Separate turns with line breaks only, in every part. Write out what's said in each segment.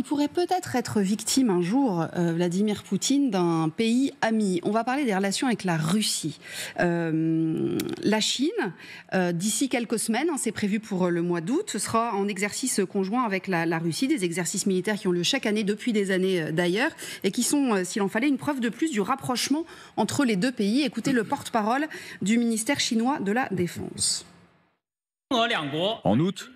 il pourrait peut-être être victime un jour, Vladimir Poutine, d'un pays ami. On va parler des relations avec la Russie. La Chine, d'ici quelques semaines, c'est prévu pour le mois d'août, ce sera en exercice conjoint avec la Russie, des exercices militaires qui ont lieu chaque année depuis des années d'ailleurs, et qui sont, s'il en fallait, une preuve de plus du rapprochement entre les deux pays. Écoutez le porte-parole du ministère chinois de la Défense.
En août,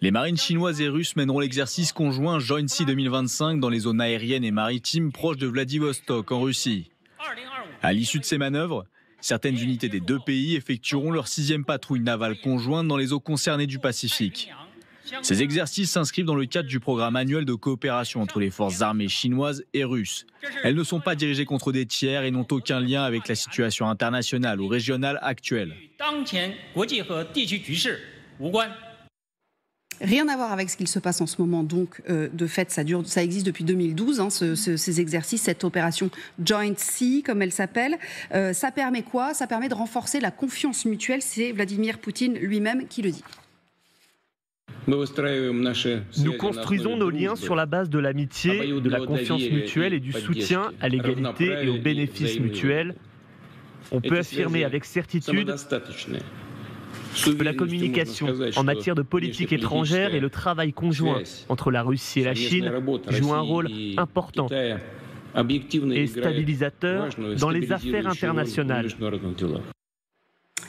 les marines chinoises et russes mèneront l'exercice conjoint Joint Sea 2025 dans les zones aériennes et maritimes proches de Vladivostok en Russie. À l'issue de ces manœuvres, certaines unités des deux pays effectueront leur 6e patrouille navale conjointe dans les eaux concernées du Pacifique. Ces exercices s'inscrivent dans le cadre du programme annuel de coopération entre les forces armées chinoises et russes. Elles ne sont pas dirigées contre des tiers et n'ont aucun lien avec la situation internationale ou régionale actuelle.
Rien à voir avec ce qu'il se passe en ce moment, donc de fait ça existe depuis 2012, ces exercices, cette opération Joint Sea comme elle s'appelle. Ça permet quoi? Ça permet de renforcer la confiance mutuelle, c'est Vladimir Poutine lui-même qui le dit.
Nous construisons nos liens sur la base de l'amitié, de la confiance mutuelle et du soutien à l'égalité et aux bénéfices mutuels. On peut affirmer avec certitude que la communication en matière de politique étrangère et le travail conjoint entre la Russie et la Chine jouent un rôle important et stabilisateur dans les affaires internationales.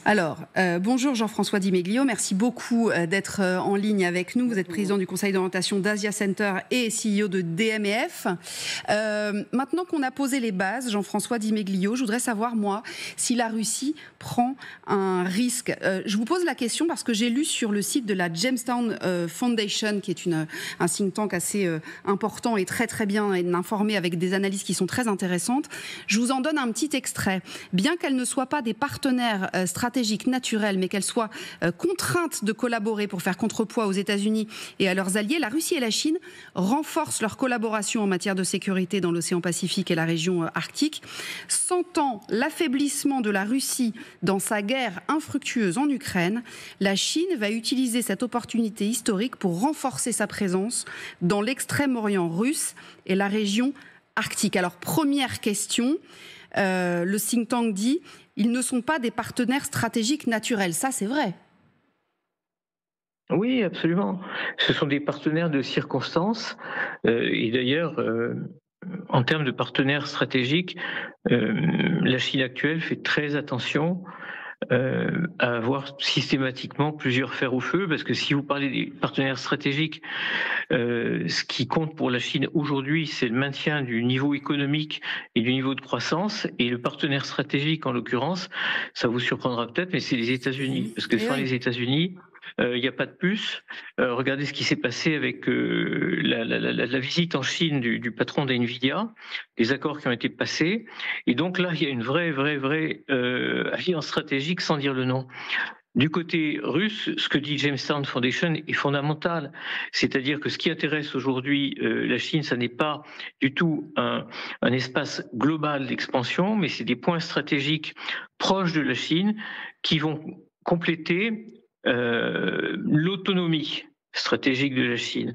Alors, bonjour Jean-François Di Meglio, merci beaucoup d'être en ligne avec nous. Vous êtes président du conseil d'orientation d'Asia Center et CEO de DMF. Maintenant qu'on a posé les bases, Jean-François Di Meglio, je voudrais savoir, moi, si la Russie prend un risque. Je vous pose la question parce que j'ai lu sur le site de la Jamestown Foundation, qui est un think tank assez important et très très bien informé avec des analyses qui sont très intéressantes. Je vous en donne un petit extrait. Bien qu'elles ne soient pas des partenaires stratégiques naturelle, mais qu'elles soient contraintes de collaborer pour faire contrepoids aux États-Unis et à leurs alliés, la Russie et la Chine renforcent leur collaboration en matière de sécurité dans l'océan Pacifique et la région arctique. Sentant l'affaiblissement de la Russie dans sa guerre infructueuse en Ukraine, la Chine va utiliser cette opportunité historique pour renforcer sa présence dans l'extrême-orient russe et la région arctique. Alors, première question, le think tank dit: ils ne sont pas des partenaires stratégiques naturels. Ça, c'est vrai.
Oui, absolument. Ce sont des partenaires de circonstance. Et d'ailleurs, en termes de partenaires stratégiques, la Chine actuelle fait très attention à avoir systématiquement plusieurs fers au feu, parce que si vous parlez des partenaires stratégiques, ce qui compte pour la Chine aujourd'hui, c'est le maintien du niveau économique et du niveau de croissance, et le partenaire stratégique, en l'occurrence, ça vous surprendra peut-être, mais c'est les États-Unis, parce que sans les États-Unis, il n'y a pas de plus. Regardez ce qui s'est passé avec la visite en Chine du patron d'NVIDIA, les accords qui ont été passés. Et donc là, il y a une vraie alliance stratégique, sans dire le nom. Du côté russe, ce que dit Jamestown Foundation est fondamental. C'est-à-dire que ce qui intéresse aujourd'hui la Chine, ça n'est pas du tout un espace global d'expansion, mais c'est des points stratégiques proches de la Chine qui vont compléter l'autonomie stratégique de la Chine.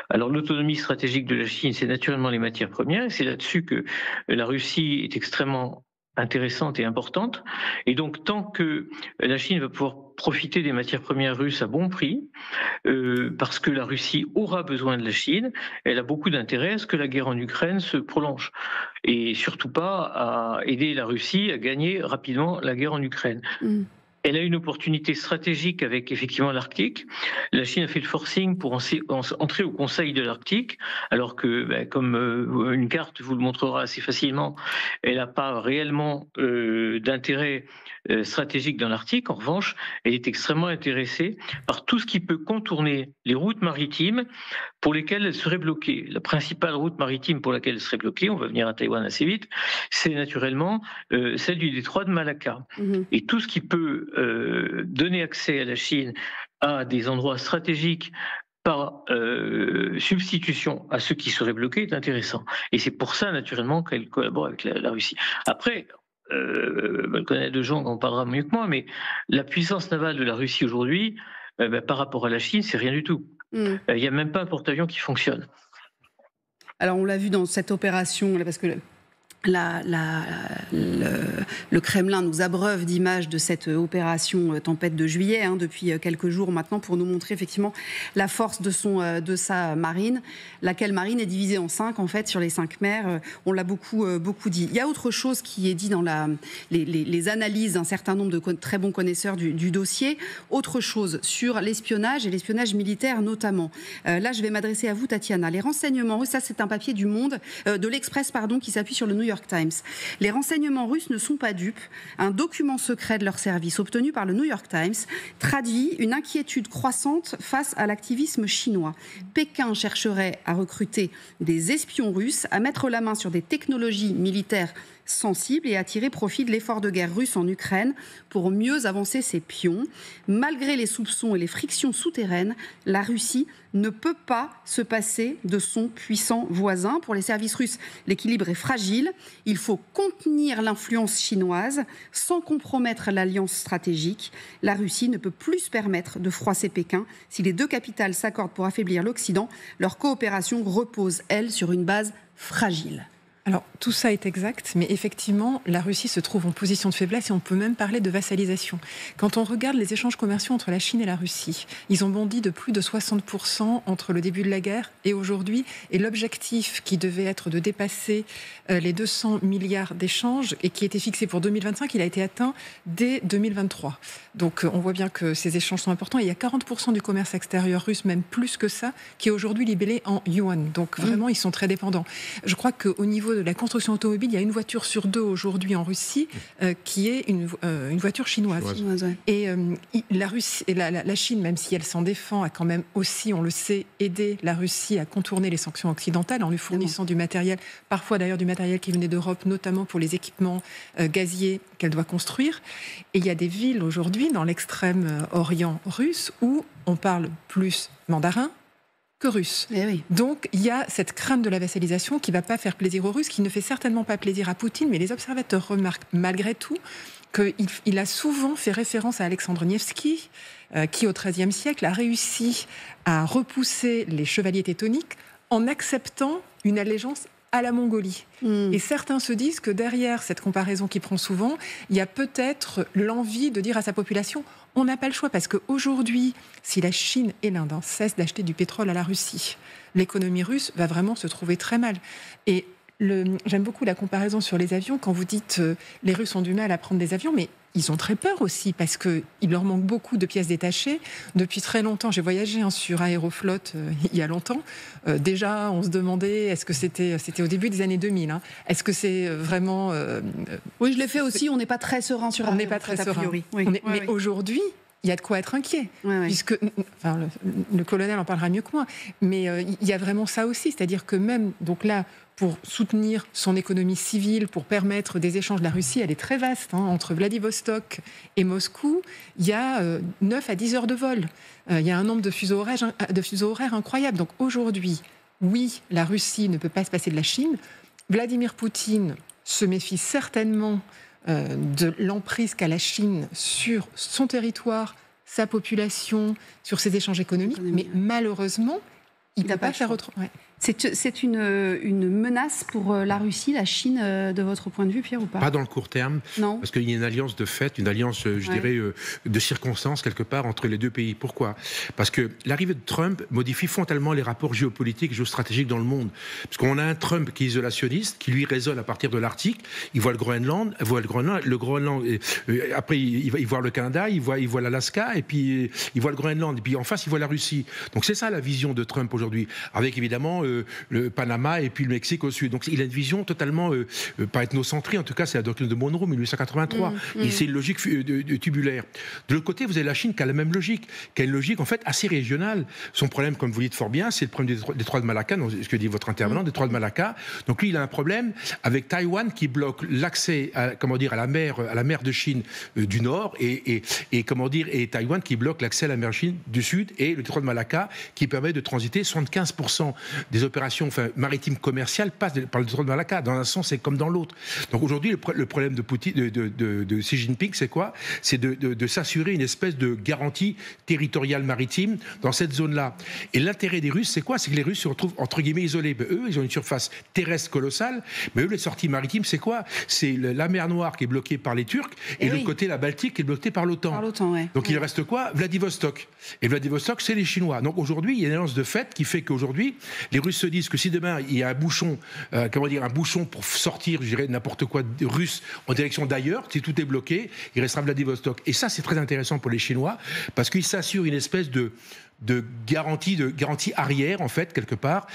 Alors l'autonomie stratégique de la Chine, c'est naturellement les matières premières, et c'est là-dessus que la Russie est extrêmement intéressante et importante. Et donc tant que la Chine va pouvoir profiter des matières premières russes à bon prix, parce que la Russie aura besoin de la Chine, elle a beaucoup d'intérêt à ce que la guerre en Ukraine se prolonge, et surtout pas à aider la Russie à gagner rapidement la guerre en Ukraine. Elle a une opportunité stratégique avec effectivement l'Arctique. La Chine a fait le forcing pour entrer au Conseil de l'Arctique, alors que, comme une carte vous le montrera assez facilement, elle n'a pas réellement d'intérêt stratégique dans l'Arctique. En revanche, elle est extrêmement intéressée par tout ce qui peut contourner les routes maritimes pour lesquelles elle serait bloquée. La principale route maritime pour laquelle elle serait bloquée, on va venir à Taïwan assez vite, c'est naturellement celle du détroit de Malacca. Et tout ce qui peut donner accès à la Chine à des endroits stratégiques par substitution à ceux qui seraient bloqués est intéressant. Et c'est pour ça, naturellement, qu'elle collabore avec la Russie. Après, elle connaît de gens qui en parlera mieux que moi, mais la puissance navale de la Russie aujourd'hui, par rapport à la Chine, c'est rien du tout. Il n'y a même pas un porte-avions qui fonctionne.
Alors on l'a vu dans cette opération, parce que le Kremlin nous abreuve d'images de cette opération Tempête de juillet depuis quelques jours maintenant pour nous montrer effectivement la force de sa marine, laquelle marine est divisée en 5 en fait sur les 5 mers. On l'a beaucoup dit. Il y a autre chose qui est dit dans les analyses d'un certain nombre de très bons connaisseurs du dossier. Autre chose sur l'espionnage et l'espionnage militaire notamment. Là, je vais m'adresser à vous, Tatiana. Les renseignements russes, ça c'est un papier du Monde, de l'Express qui s'appuie sur le New York Times. Les renseignements russes ne sont pas dupes. Un document secret de leur service obtenu par le New York Times traduit une inquiétude croissante face à l'activisme chinois. Pékin chercherait à recruter des espions russes, à mettre la main sur des technologies militaires sensibles et à tirer profit de l'effort de guerre russe en Ukraine pour mieux avancer ses pions. Malgré les soupçons et les frictions souterraines, la Russie ne peut pas se passer de son puissant voisin. Pour les services russes, l'équilibre est fragile. Il faut contenir l'influence chinoise sans compromettre l'alliance stratégique. La Russie ne peut plus se permettre de froisser Pékin. Si les deux capitales s'accordent pour affaiblir l'Occident, leur coopération repose, elle, sur une base fragile.
Alors, tout ça est exact, mais effectivement, la Russie se trouve en position de faiblesse et on peut même parler de vassalisation. Quand on regarde les échanges commerciaux entre la Chine et la Russie, ils ont bondi de plus de 60% entre le début de la guerre et aujourd'hui. Et l'objectif qui devait être de dépasser les 200 milliards d'échanges et qui était fixé pour 2025, il a été atteint dès 2023. Donc, on voit bien que ces échanges sont importants. Et il y a 40% du commerce extérieur russe, même plus que ça, qui est aujourd'hui libellé en yuan. Donc, vraiment, ils sont très dépendants. Je crois qu'au niveau de la construction automobile, il y a une voiture sur 2 aujourd'hui en Russie qui est une voiture chinoise. Et la Russie et la Chine, même si elle s'en défend, a quand même aussi, on le sait, aidé la Russie à contourner les sanctions occidentales en lui fournissant du matériel, parfois d'ailleurs du matériel qui venait d'Europe, notamment pour les équipements gaziers qu'elle doit construire. Et il y a des villes aujourd'hui dans l'extrême orient russe où on parle plus mandarin que russe.
Oui.
Donc, il y a cette crainte de la vassalisation qui ne va pas faire plaisir aux Russes, qui ne fait certainement pas plaisir à Poutine, mais les observateurs remarquent malgré tout qu'il a souvent fait référence à Alexandre Nevsky, qui au XIIIe siècle a réussi à repousser les chevaliers teutoniques en acceptant une allégeance à la Mongolie. Et certains se disent que derrière cette comparaison qui prend souvent, il y a peut-être l'envie de dire à sa population « on n'a pas le choix » parce qu'aujourd'hui, si la Chine et l'Inde cessent d'acheter du pétrole à la Russie, l'économie russe va vraiment se trouver très mal. Et j'aime beaucoup la comparaison sur les avions. Quand vous dites les Russes ont du mal à prendre des avions, mais ils ont très peur aussi parce qu'il leur manque beaucoup de pièces détachées. Depuis très longtemps, j'ai voyagé sur Aeroflot il y a longtemps. Déjà, on se demandait, est-ce que c'était au début des années 2000 Est-ce que c'est vraiment...
Oui, je l'ai fait aussi, on n'est pas très serein sur Aeroflot.
On n'est pas très serein.
Oui.
Mais aujourd'hui, il y a de quoi être inquiet, puisque le colonel en parlera mieux que moi, mais il y a vraiment ça aussi, c'est-à-dire que même, donc là, pour soutenir son économie civile, pour permettre des échanges, de la Russie, elle est très vaste, entre Vladivostok et Moscou, il y a 9 à 10 heures de vol, il y a un nombre de fuseaux horaires incroyable, donc aujourd'hui, oui, la Russie ne peut pas se passer de la Chine, Vladimir Poutine se méfie certainement de l'emprise qu'a la Chine sur son territoire, sa population, sur ses échanges économiques, mais malheureusement, il ne peut pas faire autrement. Ouais.
C'est une menace pour la Russie, la Chine, de votre point de vue, Pierre, ou pas ?
Pas dans le court terme,
non.
Parce qu'il y a une alliance de fait, une alliance, je dirais, de circonstances, quelque part, entre les deux pays. Pourquoi ? Parce que l'arrivée de Trump modifie fondamentalement les rapports géopolitiques et géostratégiques dans le monde. Parce qu'on a un Trump qui est isolationniste, qui lui raisonne à partir de l'Arctique, il voit le Groenland, après il voit le Canada, il voit l'Alaska, et puis il voit le Groenland, et puis en face il voit la Russie. Donc c'est ça la vision de Trump aujourd'hui, avec évidemment le Panama et puis le Mexique au sud. Donc il a une vision totalement, pas ethnocentrée, en tout cas c'est la doctrine de Monroe, 1883. Et c'est une logique tubulaire. De l'autre côté, vous avez la Chine qui a la même logique, qui a une logique en fait assez régionale. Son problème, comme vous le dites fort bien, c'est le problème des détroits de Malacca, ce que dit votre intervenant, des détroits de Malacca. Donc lui, il a un problème avec Taïwan qui bloque l'accès à la mer de Chine du nord et Taïwan qui bloque l'accès à la mer de Chine du sud et le détroit de Malacca qui permet de transiter 75% des les opérations maritimes commerciales passent par le détroit de Malacca. Dans un sens, c'est comme dans l'autre. Donc aujourd'hui, le problème de Xi Jinping, c'est quoi? C'est de s'assurer une espèce de garantie territoriale maritime dans cette zone-là. Et l'intérêt des Russes, c'est quoi? C'est que les Russes se retrouvent entre guillemets isolés. Mais eux, ils ont une surface terrestre colossale. Mais eux, les sorties maritimes, c'est quoi? C'est la mer Noire qui est bloquée par les Turcs et de l'autre côté, la Baltique qui est bloquée par l'OTAN.
Ouais.
Donc il reste quoi? Vladivostok. Et Vladivostok, c'est les Chinois. Donc aujourd'hui, il y a une alliance de fait qui fait qu'aujourd'hui, les Russes se disent que si demain il y a un bouchon, un bouchon pour sortir, je dirais n'importe quoi russe en direction d'ailleurs, si tout est bloqué, il restera Vladivostok. Et ça, c'est très intéressant pour les Chinois parce qu'ils s'assurent une espèce de garantie arrière, en fait, quelque part,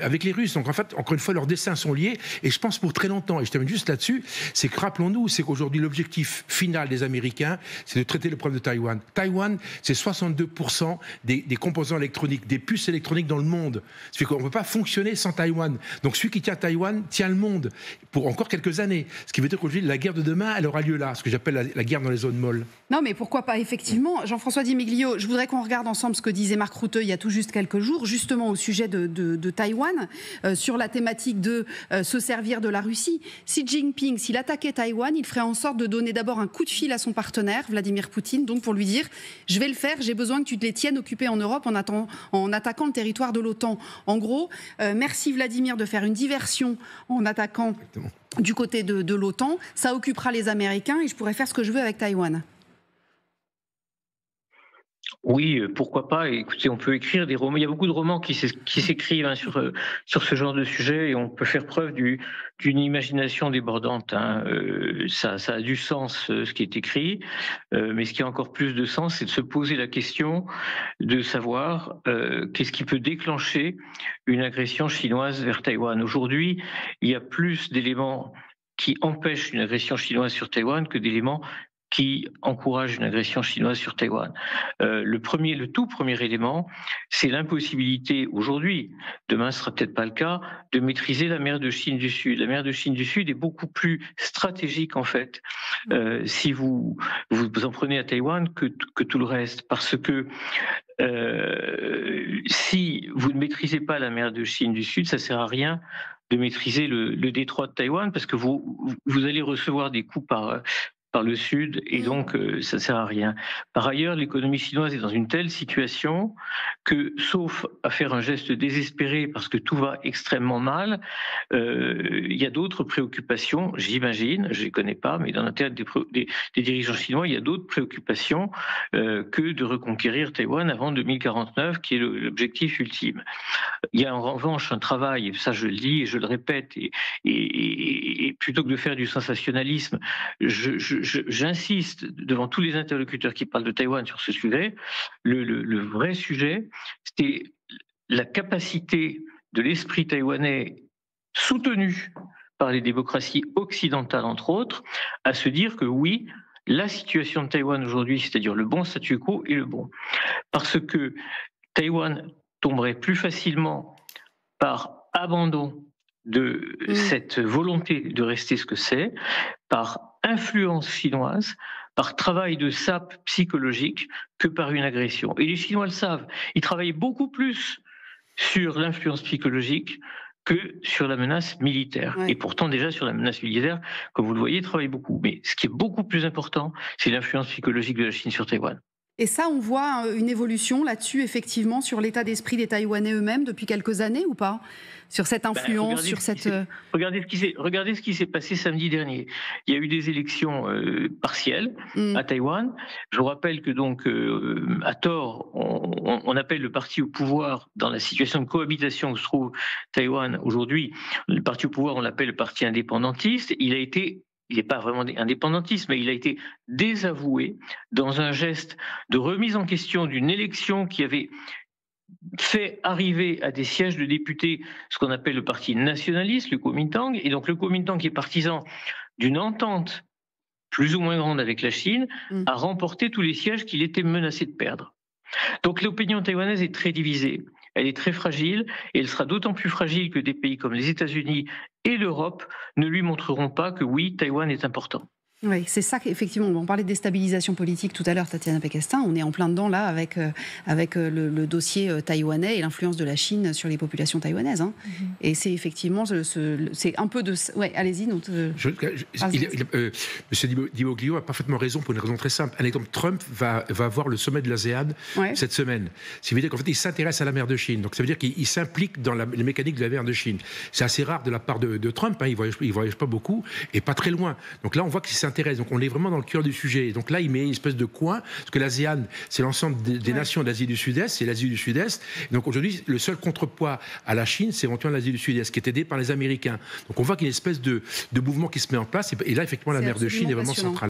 avec les Russes. Donc, en fait, encore une fois, leurs destins sont liés, et je pense pour très longtemps, et je termine juste là-dessus, c'est que, rappelons-nous, c'est qu'aujourd'hui, l'objectif final des Américains, c'est de traiter le problème de Taïwan. Taïwan, c'est 62% des composants électroniques, des puces électroniques dans le monde. Ça fait qu'on ne peut pas fonctionner sans Taïwan. Donc, celui qui tient Taïwan tient le monde pour encore quelques années. Ce qui veut dire qu'aujourd'hui, la guerre de demain, elle aura lieu là, ce que j'appelle la guerre dans les zones molles.
Non, mais pourquoi pas, effectivement. Jean-François Di Meglio, je voudrais qu'on regarde ensemble ce que disait Marc Rutte il y a tout juste quelques jours, justement au sujet de Taïwan, sur la thématique de se servir de la Russie. Xi Jinping, s'il attaquait Taïwan, il ferait en sorte de donner d'abord un coup de fil à son partenaire, Vladimir Poutine, donc pour lui dire « je vais le faire, j'ai besoin que tu te les tiennes occupés en Europe en attaquant le territoire de l'OTAN ». En gros, merci Vladimir de faire une diversion en attaquant du côté de l'OTAN, ça occupera les Américains et je pourrais faire ce que je veux avec Taïwan.
Oui, pourquoi pas. Écoutez, on peut écrire des romans. Il y a beaucoup de romans qui s'écrivent sur ce genre de sujet et on peut faire preuve d'une imagination débordante. Ça a du sens ce qui est écrit, mais ce qui a encore plus de sens, c'est de se poser la question de savoir qu'est-ce qui peut déclencher une agression chinoise vers Taïwan. Aujourd'hui, il y a plus d'éléments qui empêchent une agression chinoise sur Taïwan que d'éléments qui encourage une agression chinoise sur Taïwan. Le tout premier élément, c'est l'impossibilité aujourd'hui, demain ce sera peut-être pas le cas, de maîtriser la mer de Chine du Sud. La mer de Chine du Sud est beaucoup plus stratégique en fait, si vous en prenez à Taïwan que tout le reste, parce que si vous ne maîtrisez pas la mer de Chine du Sud, ça sert à rien de maîtriser le détroit de Taïwan, parce que vous allez recevoir des coups par le sud, et donc ça ne sert à rien. Par ailleurs, l'économie chinoise est dans une telle situation que, sauf à faire un geste désespéré parce que tout va extrêmement mal, il y a d'autres préoccupations, j'imagine, je ne les connais pas, mais dans la tête des dirigeants chinois, il y a d'autres préoccupations que de reconquérir Taïwan avant 2049, qui est l'objectif ultime. Il y a en revanche un travail, ça je le dis et je le répète, et plutôt que de faire du sensationnalisme, j'insiste devant tous les interlocuteurs qui parlent de Taïwan sur ce sujet. Le vrai sujet, c'est la capacité de l'esprit taïwanais soutenu par les démocraties occidentales, entre autres, à se dire que oui, la situation de Taïwan aujourd'hui, c'est-à-dire le bon statu quo, est le bon. Parce que Taïwan tomberait plus facilement par abandon de cette volonté de rester ce que c'est, par influence chinoise, par travail de sape psychologique, que par une agression. Et les Chinois le savent, ils travaillent beaucoup plus sur l'influence psychologique que sur la menace militaire. Ouais. Et pourtant, déjà, sur la menace militaire, comme vous le voyez, ils travaillent beaucoup. Mais ce qui est beaucoup plus important, c'est l'influence psychologique de la Chine sur Taïwan.
Et ça, on voit une évolution là-dessus, effectivement, sur l'état d'esprit des Taïwanais eux-mêmes depuis quelques années ou pas? Sur cette influence, sur cette...
Regardez ce qui s'est passé samedi dernier. Il y a eu des élections partielles à Taïwan. Je vous rappelle que donc, à tort, on appelle le parti au pouvoir, dans la situation de cohabitation où se trouve Taïwan aujourd'hui, le parti au pouvoir, on l'appelle le parti indépendantiste. Il n'est pas vraiment indépendantiste, mais il a été désavoué dans un geste de remise en question d'une élection qui avait fait arriver à des sièges de députés ce qu'on appelle le parti nationaliste, le Kuomintang, et donc le Kuomintang qui est partisan d'une entente plus ou moins grande avec la Chine, a remporté tous les sièges qu'il était menacé de perdre. Donc l'opinion taïwanaise est très divisée, elle est très fragile, et elle sera d'autant plus fragile que des pays comme les États-Unis et l'Europe ne lui montreront pas que oui, Taïwan est important.
Oui, c'est ça qu'effectivement, on parlait de déstabilisation politique tout à l'heure, Tatiana Pekestin, on est en plein dedans là avec le dossier taïwanais et l'influence de la Chine sur les populations taïwanaises. Hein. Et c'est effectivement, c'est un peu de... Ouais, allez-y.
Monsieur Di Moglio a parfaitement raison pour une raison très simple. Un exemple, Trump va voir le sommet de l'ASEAN cette semaine. Ça veut dire qu'en fait, il s'intéresse à la mer de Chine. Donc ça veut dire qu'il s'implique dans les mécaniques de la mer de Chine. C'est assez rare de la part de Trump, hein. Il voyage pas beaucoup et pas très loin. Donc là, on voit qu'il s'intéresse. Donc on est vraiment dans le cœur du sujet. Et donc là, il met une espèce de coin, parce que l'ASEAN, c'est l'ensemble des nations d'Asie du Sud-Est, c'est l'Asie du Sud-Est. Et donc aujourd'hui, le seul contrepoids à la Chine, c'est éventuellement l'Asie du Sud-Est, qui est aidé par les Américains. Donc on voit qu'il y a une espèce de mouvement qui se met en place. Et là, effectivement, la mer de Chine est vraiment centrale.